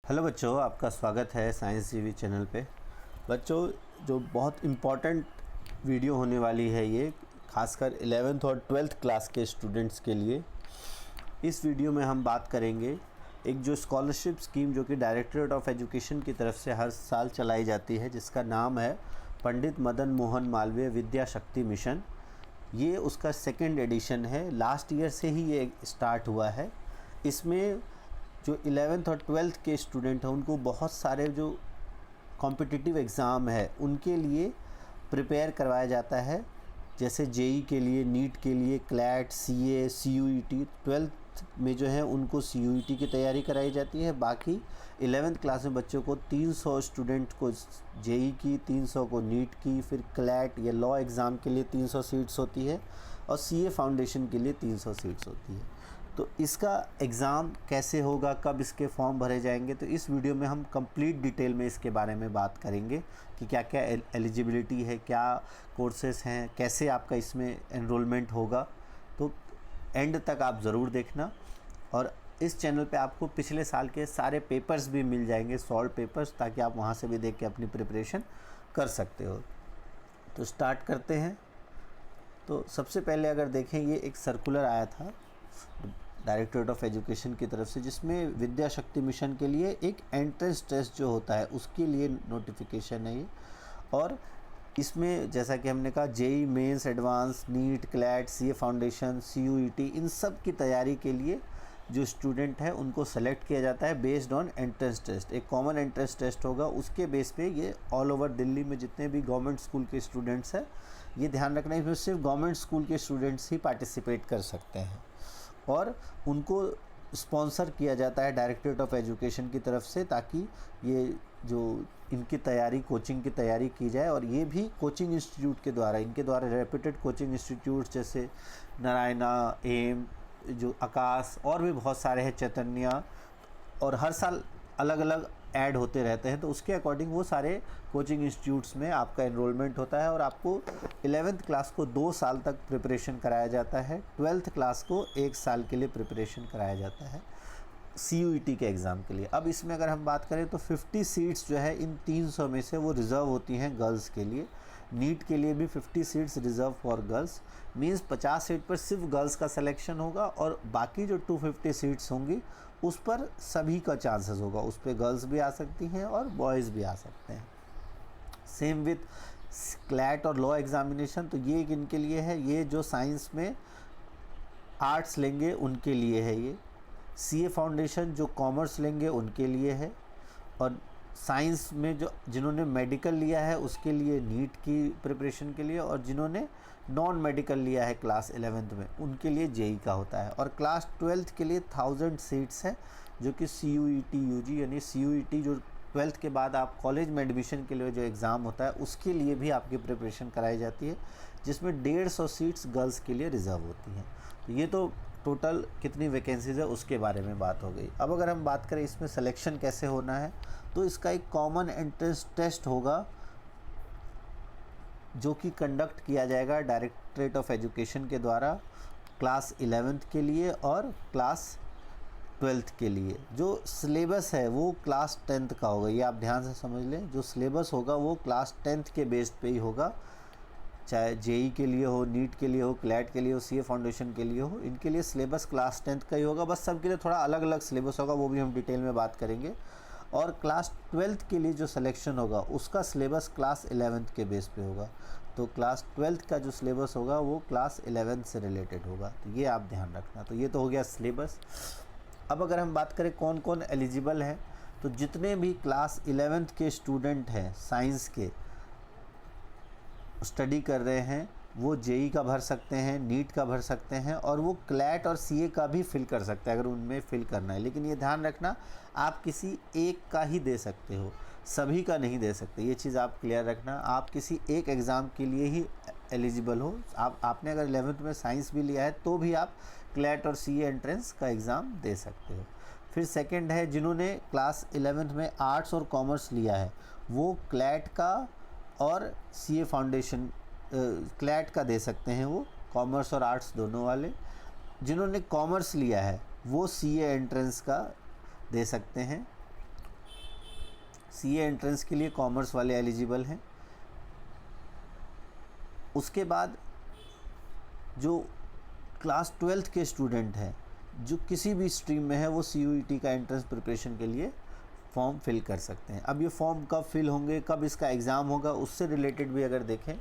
Hello बच्चों, आपका स्वागत है साइंस जीवी चैनल पे। बच्चों, जो बहुत इम्पॉर्टेंट वीडियो होने वाली है ये खासकर 11th और 12th क्लास के स्टूडेंट्स के लिए। इस वीडियो में हम बात करेंगे एक जो स्कॉलरशिप स्कीम जो कि डायरेक्टरेट ऑफ एजुकेशन की तरफ से हर साल चलाई जाती है, जिसका नाम है पंडित मदन मोहन मालवीय विद्या शक्ति मिशन। ये उसका सेकेंड एडिशन है। लास्ट ईयर से ही ये स्टार्ट हुआ है। इसमें जो 11th और 12th के स्टूडेंट हैं उनको बहुत सारे जो कॉम्पिटिटिव एग्ज़ाम है उनके लिए प्रिपेयर करवाया जाता है, जैसे जेई के लिए, नीट के लिए, क्लैट, सीए, सीयूईटी। 12th में जो है उनको सीयूईटी की तैयारी कराई जाती है। बाकी 11th क्लास में बच्चों को 300 स्टूडेंट को जेई की, 300 को नीट की, फिर क्लैट या लॉ एग्ज़ाम के लिए 300 सीट्स होती है और सीए फाउंडेशन के लिए 300 सीट्स होती है। तो इसका एग्ज़ाम कैसे होगा, कब इसके फॉर्म भरे जाएंगे, तो इस वीडियो में हम कंप्लीट डिटेल में इसके बारे में बात करेंगे कि क्या क्या एलिजिबिलिटी है, क्या कोर्सेस हैं, कैसे आपका इसमें एनरोलमेंट होगा। तो एंड तक आप ज़रूर देखना। और इस चैनल पे आपको पिछले साल के सारे पेपर्स भी मिल जाएंगे, सॉल्व पेपर्स, ताकि आप वहाँ से भी देख के अपनी प्रिपरेशन कर सकते हो। तो स्टार्ट करते हैं। तो सबसे पहले अगर देखें, ये एक सर्कुलर आया था डायरेक्टरेट ऑफ एजुकेशन की तरफ से, जिसमें विद्या शक्ति मिशन के लिए एक एंट्रेंस टेस्ट जो होता है उसके लिए नोटिफिकेशन है ये। और इसमें जैसा कि हमने कहा, JEE mains, advance, NEET, CLAT, CA foundation, CUET, इन सब की तैयारी के लिए जो स्टूडेंट है उनको सेलेक्ट किया जाता है बेस्ड ऑन एंट्रेंस टेस्ट। एक कॉमन एंट्रेंस टेस्ट होगा, उसके बेस पे ये ऑल ओवर दिल्ली में जितने भी गवर्नमेंट स्कूल के स्टूडेंट्स हैं, ये ध्यान रखना है इसमें सिर्फ गवर्नमेंट स्कूल के स्टूडेंट्स ही पार्टिसिपेट कर सकते हैं। और उनको स्पॉन्सर किया जाता है डायरेक्टरेट ऑफ एजुकेशन की तरफ से, ताकि ये जो इनकी तैयारी, कोचिंग की तैयारी की जाए। और ये भी कोचिंग इंस्टीट्यूट के द्वारा, इनके द्वारा रेप्यूटेड कोचिंग इंस्टीट्यूट जैसे नारायणा, एम, जो आकाश, और भी बहुत सारे हैं, चैतन्य, और हर साल अलग अलग ऐड होते रहते हैं। तो उसके अकॉर्डिंग वो सारे कोचिंग इंस्टीट्यूट्स में आपका एनरोलमेंट होता है। और आपको 11th क्लास को 2 साल तक प्रिपरेशन कराया जाता है, 12th क्लास को 1 साल के लिए प्रिपरेशन कराया जाता है सीयूईटी के एग्ज़ाम के लिए। अब इसमें अगर हम बात करें तो 50 सीट्स जो है इन 300 में से वो रिज़र्व होती हैं गर्ल्स के लिए। नीट के लिए भी 50 seats reserve for girls, means 50 seat पर सिर्फ गर्ल्स का सिलेक्शन होगा, और बाकी जो 250 सीट्स होंगी उस पर सभी का चांसेस होगा। उस पर गर्ल्स भी आ सकती हैं और बॉयज़ भी आ सकते हैं। सेम विथ क्लैट और लॉ एग्ज़ामिनेशन, तो ये इनके लिए है। ये जो साइंस में आर्ट्स लेंगे उनके लिए है ये। सीए फाउंडेशन जो कॉमर्स लेंगे उनके लिए है। और साइंस में जो जिन्होंने मेडिकल लिया है उसके लिए नीट की प्रिपरेशन के लिए, और जिन्होंने नॉन मेडिकल लिया है क्लास 11th में उनके लिए जेई का होता है। और क्लास 12th के लिए 1000 सीट्स है, जो कि सीयूईटी यूजी, यानी सीयूईटी जो 12th के बाद आप कॉलेज में एडमिशन के लिए जो एग्ज़ाम होता है उसके लिए भी आपकी प्रिपरेशन कराई जाती है, जिसमें 150 सीट्स गर्ल्स के लिए रिज़र्व होती हैं। तो ये तो टोटल कितनी वैकेंसीज़ है उसके बारे में बात हो गई। अब अगर हम बात करें इसमें सिलेक्शन कैसे होना है, तो इसका एक कॉमन एंट्रेंस टेस्ट होगा जो कि कंडक्ट किया जाएगा डायरेक्टरेट ऑफ एजुकेशन के द्वारा क्लास 11th के लिए और क्लास 12th के लिए। जो सिलेबस है वो क्लास 10th का होगा, ये आप ध्यान से समझ लें। जो सिलेबस होगा वो क्लास 10th के बेस्ड पे ही होगा, चाहे जेई के लिए हो, नीट के लिए हो, क्लैट के लिए हो, सीए फाउंडेशन के लिए हो, इनके लिए सिलेबस क्लास 10th का ही होगा। बस सबके लिए थोड़ा अलग अलग सिलेबस होगा, वो भी हम डिटेल में बात करेंगे। और क्लास 12th के लिए जो सिलेक्शन होगा उसका सिलेबस क्लास 11th के बेस पे होगा। तो क्लास 12th का जो सिलेबस होगा वो क्लास 11th से रिलेटेड होगा, तो ये आप ध्यान रखना। तो ये तो हो गया सिलेबस। अब अगर हम बात करें कौन कौन एलिजिबल हैं, तो जितने भी क्लास 11th के स्टूडेंट हैं साइंस के, स्टडी कर रहे हैं, वो जेई का भर सकते हैं, नीट का भर सकते हैं, और वो क्लैट और सीए का भी फिल कर सकते हैं अगर उनमें फिल करना है। लेकिन ये ध्यान रखना, आप किसी एक का ही दे सकते हो, सभी का नहीं दे सकते, ये चीज़ आप क्लियर रखना। आप किसी एक एग्ज़ाम के लिए ही एलिजिबल हो। आपने अगर 11th में साइंस भी लिया है तो भी आप क्लैट और सीए एंट्रेंस का एग्ज़ाम दे सकते हो। फिर सेकंड है, जिन्होंने क्लास 11th में आर्ट्स और कॉमर्स लिया है वो क्लैट का और सीए फाउंडेशन क्लैट का दे सकते हैं, वो कॉमर्स और आर्ट्स दोनों वाले। जिन्होंने कॉमर्स लिया है वो सीए एंट्रेंस का दे सकते हैं। सीए एंट्रेंस के लिए कॉमर्स वाले एलिजिबल हैं। उसके बाद जो क्लास 12th के स्टूडेंट हैं जो किसी भी स्ट्रीम में है, वो CUET का एंट्रेंस प्रिपरेशन के लिए फॉर्म फिल कर सकते हैं। अब ये फॉर्म कब फिल होंगे, कब इसका एग्ज़ाम होगा, उससे रिलेटेड भी अगर देखें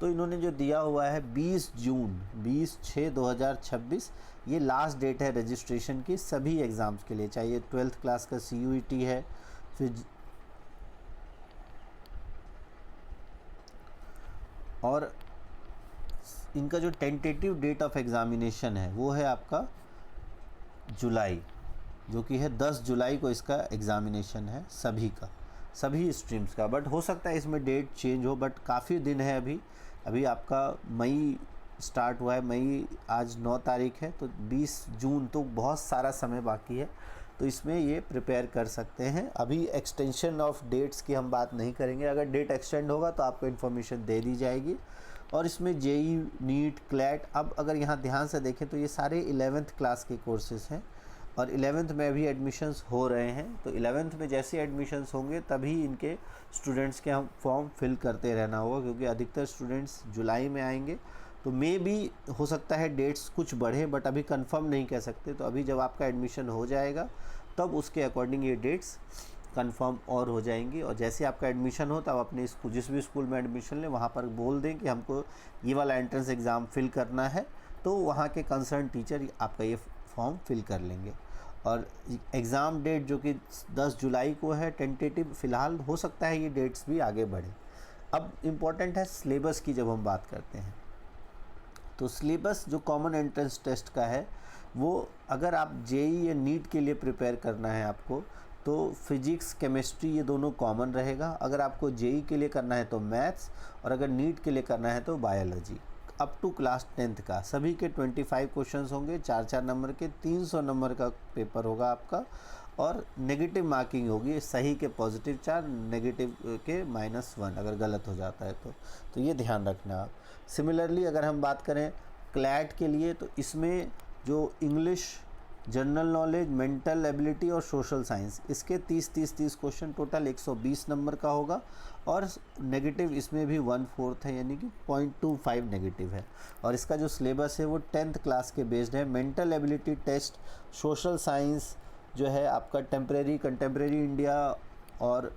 तो इन्होंने जो दिया हुआ है 20 जून 20/6/2026 ये लास्ट डेट है रजिस्ट्रेशन की सभी एग्ज़ाम्स के लिए, चाहे 12th क्लास का CUET है, फिर और इनका जो टेंटेटिव डेट ऑफ एग्ज़ामिनेशन है वो है आपका जुलाई, जो कि है 10 जुलाई को इसका एग्ज़ामिनेशन है सभी का, सभी स्ट्रीम्स का। बट हो सकता है इसमें डेट चेंज हो, बट काफ़ी दिन है अभी आपका मई स्टार्ट हुआ है, मई आज 9 तारीख है, तो 20 जून तो बहुत सारा समय बाकी है, तो इसमें ये प्रिपेयर कर सकते हैं। अभी एक्सटेंशन ऑफ डेट्स की हम बात नहीं करेंगे, अगर डेट एक्सटेंड होगा तो आपको इन्फॉर्मेशन दे दी जाएगी। और इसमें जेई, नीट, क्लैट, अब अगर यहाँ ध्यान से देखें तो ये सारे 11th क्लास के कोर्सेज़ हैं और 11th में अभी एडमिशन्स हो रहे हैं। तो 11th में जैसे एडमिशन्स होंगे तभी इनके स्टूडेंट्स के हम फॉर्म फिल करते रहना होगा, क्योंकि अधिकतर स्टूडेंट्स जुलाई में आएंगे, तो मे भी हो सकता है डेट्स कुछ बढ़े, बट अभी कंफर्म नहीं कह सकते। तो अभी जब आपका एडमिशन हो जाएगा तब उसके अकॉर्डिंग ये डेट्स कंफर्म और हो जाएंगी। और जैसे आपका एडमिशन हो तब अपने स्कूल, जिस भी स्कूल में एडमिशन लें वहाँ पर बोल दें कि हमको ये वाला एंट्रेंस एग्ज़ाम फिल करना है, तो वहाँ के कंसर्न टीचर आपका ये फॉर्म फिल कर लेंगे। और एग्ज़ाम डेट जो कि 10 जुलाई को है टेंटेटिव, फ़िलहाल हो सकता है ये डेट्स भी आगे बढ़े। अब इम्पॉर्टेंट है सिलेबस की जब हम बात करते हैं, तो सिलेबस जो कॉमन एंट्रेंस टेस्ट का है वो, अगर आप जेई या नीट के लिए प्रिपेयर करना है आपको, तो फिजिक्स, केमिस्ट्री ये दोनों कॉमन रहेगा। अगर आपको जेई के लिए करना है तो मैथ्स, और अगर नीट के लिए करना है तो biology. Up to class 10th का सभी के 25 क्वेश्चंस होंगे, 4-4 नंबर के, 300 नंबर का पेपर होगा आपका, और नेगेटिव मार्किंग होगी, सही के +4, नेगेटिव के -1 अगर गलत हो जाता है तो ये ध्यान रखना आप। सिमिलरली अगर हम बात करें क्लैट के लिए, तो इसमें जो English, general knowledge, mental ability और सोशल साइंस, इसके 30 क्वेश्चन, टोटल 120 नंबर का होगा, और नेगेटिव इसमें भी 1/4 है, यानी कि 0.25 नेगेटिव है। और इसका जो सिलेबस है वो 10th क्लास के बेस्ड है। Mental ability test, social science जो है आपका टेम्परेरी, कंटेम्प्रेरी इंडिया और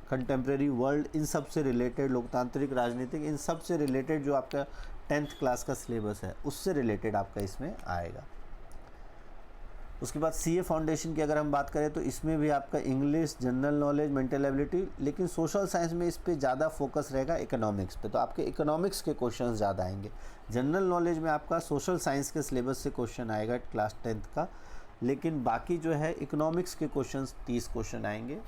कंटेम्प्रेरी वर्ल्ड, इन सब से रिलेटेड, लोकतांत्रिक, राजनीतिक, इन सब से रिलेटेड जो आपका 10th क्लास का सिलेबस है उससे रिलेटेड आपका इसमें आएगा। उसके बाद सीए फाउंडेशन की अगर हम बात करें तो इसमें भी आपका English, general knowledge, mental ability, लेकिन सोशल साइंस में इस पे ज़्यादा फोकस रहेगा इकोनॉमिक्स पे, तो आपके इकोनॉमिक्स के क्वेश्चंस ज़्यादा आएंगे। जनरल नॉलेज में आपका सोशल साइंस के सिलेबस से क्वेश्चन आएगा क्लास 10th का, लेकिन बाकी जो है इकोनॉमिक्स के क्वेश्चंस 30 क्वेश्चन आएंगे,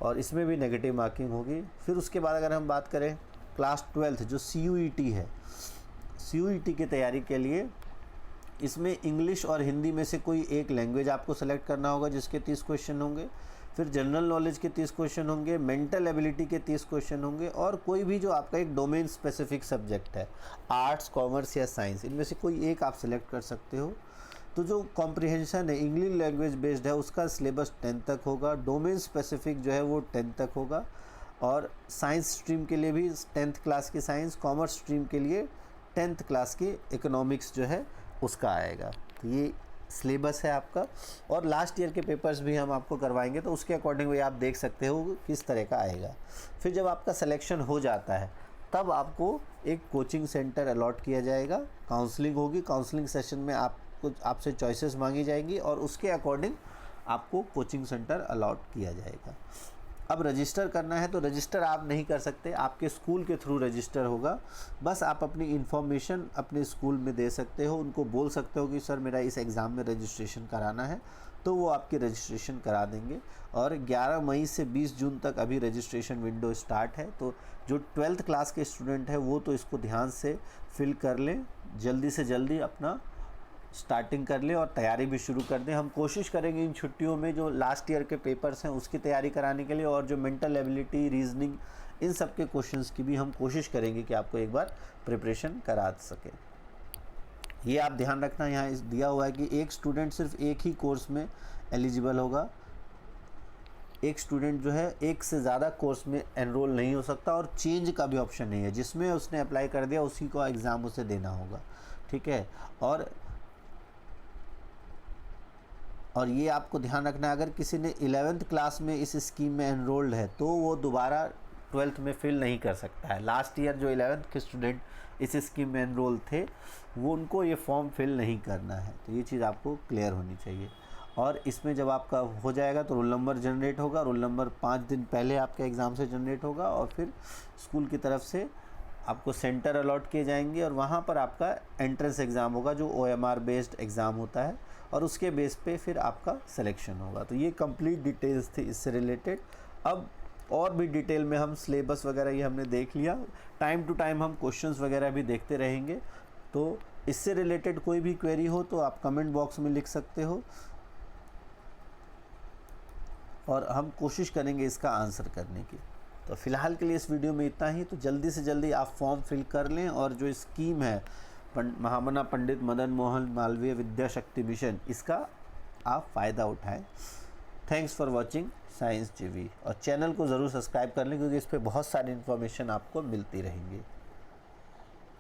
और इसमें भी नेगेटिव मार्किंग होगी। फिर उसके बाद अगर हम बात करें क्लास 12th जो CUET है, CUET की तैयारी के लिए इसमें इंग्लिश और हिंदी में से कोई एक लैंग्वेज आपको सेलेक्ट करना होगा जिसके 30 क्वेश्चन होंगे। फिर जनरल नॉलेज के 30 क्वेश्चन होंगे, मेंटल एबिलिटी के 30 क्वेश्चन होंगे, और कोई भी जो आपका एक डोमेन स्पेसिफिक सब्जेक्ट है, आर्ट्स, कॉमर्स या साइंस, इनमें से कोई एक आप सेलेक्ट कर सकते हो। तो जो कॉम्प्रिहेंशन है इंग्लिश लैंग्वेज बेस्ड है उसका सिलेबस 10 तक होगा, डोमेन स्पेसिफिक जो है वो 10 तक होगा, और साइंस स्ट्रीम के लिए भी 10th क्लास की साइंस, कॉमर्स स्ट्रीम के लिए 10th क्लास की इकोनॉमिक्स जो है उसका आएगा। तो ये सिलेबस है आपका, और लास्ट ईयर के पेपर्स भी हम आपको करवाएंगे, तो उसके अकॉर्डिंग भी आप देख सकते हो किस तरह का आएगा। फिर जब आपका सिलेक्शन हो जाता है तब आपको एक कोचिंग सेंटर अलॉट किया जाएगा, काउंसलिंग होगी, काउंसलिंग सेशन में आपसे चॉइसेस मांगी जाएंगी और उसके अकॉर्डिंग आपको कोचिंग सेंटर अलॉट किया जाएगा। अब रजिस्टर करना है तो रजिस्टर आप नहीं कर सकते, आपके स्कूल के थ्रू रजिस्टर होगा। बस आप अपनी इन्फॉर्मेशन अपने स्कूल में दे सकते हो, उनको बोल सकते हो कि सर मेरा इस एग्ज़ाम में रजिस्ट्रेशन कराना है, तो वो आपकी रजिस्ट्रेशन करा देंगे। और 11 मई से 20 जून तक अभी रजिस्ट्रेशन विंडो स्टार्ट है, तो जो 12th क्लास के स्टूडेंट हैं वो तो इसको ध्यान से फिल कर लें, जल्दी से जल्दी अपना स्टार्टिंग कर लें और तैयारी भी शुरू कर दें। हम कोशिश करेंगे इन छुट्टियों में जो लास्ट ईयर के पेपर्स हैं उसकी तैयारी कराने के लिए, और जो मेंटल एबिलिटी, रीजनिंग, इन सब के क्वेश्चंस की भी हम कोशिश करेंगे कि आपको एक बार प्रिपरेशन करा सकें। ये आप ध्यान रखना, यहाँ दिया हुआ है कि एक स्टूडेंट सिर्फ एक ही कोर्स में एलिजिबल होगा, एक स्टूडेंट जो है एक से ज़्यादा कोर्स में एनरोल नहीं हो सकता, और चेंज का भी ऑप्शन नहीं है, जिसमें उसने अप्लाई कर दिया उसी को एग्ज़ाम उसे देना होगा, ठीक है। और ये आपको ध्यान रखना है, अगर किसी ने 11th क्लास में इस स्कीम में एनरोल्ड है तो वो दोबारा 12th में फिल नहीं कर सकता है। लास्ट ईयर जो 11th के स्टूडेंट इस स्कीम में एनरोल थे वो उनको ये फॉर्म फिल नहीं करना है, तो ये चीज़ आपको क्लियर होनी चाहिए। और इसमें जब आपका हो जाएगा तो रोल नंबर जनरेट होगा, रोल नंबर 5 दिन पहले आपके एग्ज़ाम से जनरेट होगा, और फिर स्कूल की तरफ से आपको सेंटर अलॉट किए जाएंगे, और वहाँ पर आपका एंट्रेंस एग्ज़ाम होगा जो OMR बेस्ड एग्ज़ाम होता है, और उसके बेस पे फिर आपका सिलेक्शन होगा। तो ये कंप्लीट डिटेल्स थी इससे रिलेटेड। अब और भी डिटेल में हम सिलेबस वगैरह ये हमने देख लिया, टाइम टू टाइम हम क्वेश्चंस वगैरह भी देखते रहेंगे। तो इससे रिलेटेड कोई भी क्वेरी हो तो आप कमेंट बॉक्स में लिख सकते हो, और हम कोशिश करेंगे इसका आंसर करने की। तो फ़िलहाल के लिए इस वीडियो में इतना ही। तो जल्दी से जल्दी आप फॉर्म फिल कर लें, और जो स्कीम है महामना पंडित मदन मोहन मालवीय विद्या शक्ति मिशन, इसका आप फ़ायदा उठाएं। Thanks for watching science TV, और चैनल को ज़रूर सब्सक्राइब कर लें क्योंकि इस पर बहुत सारी इन्फॉर्मेशन आपको मिलती रहेंगी।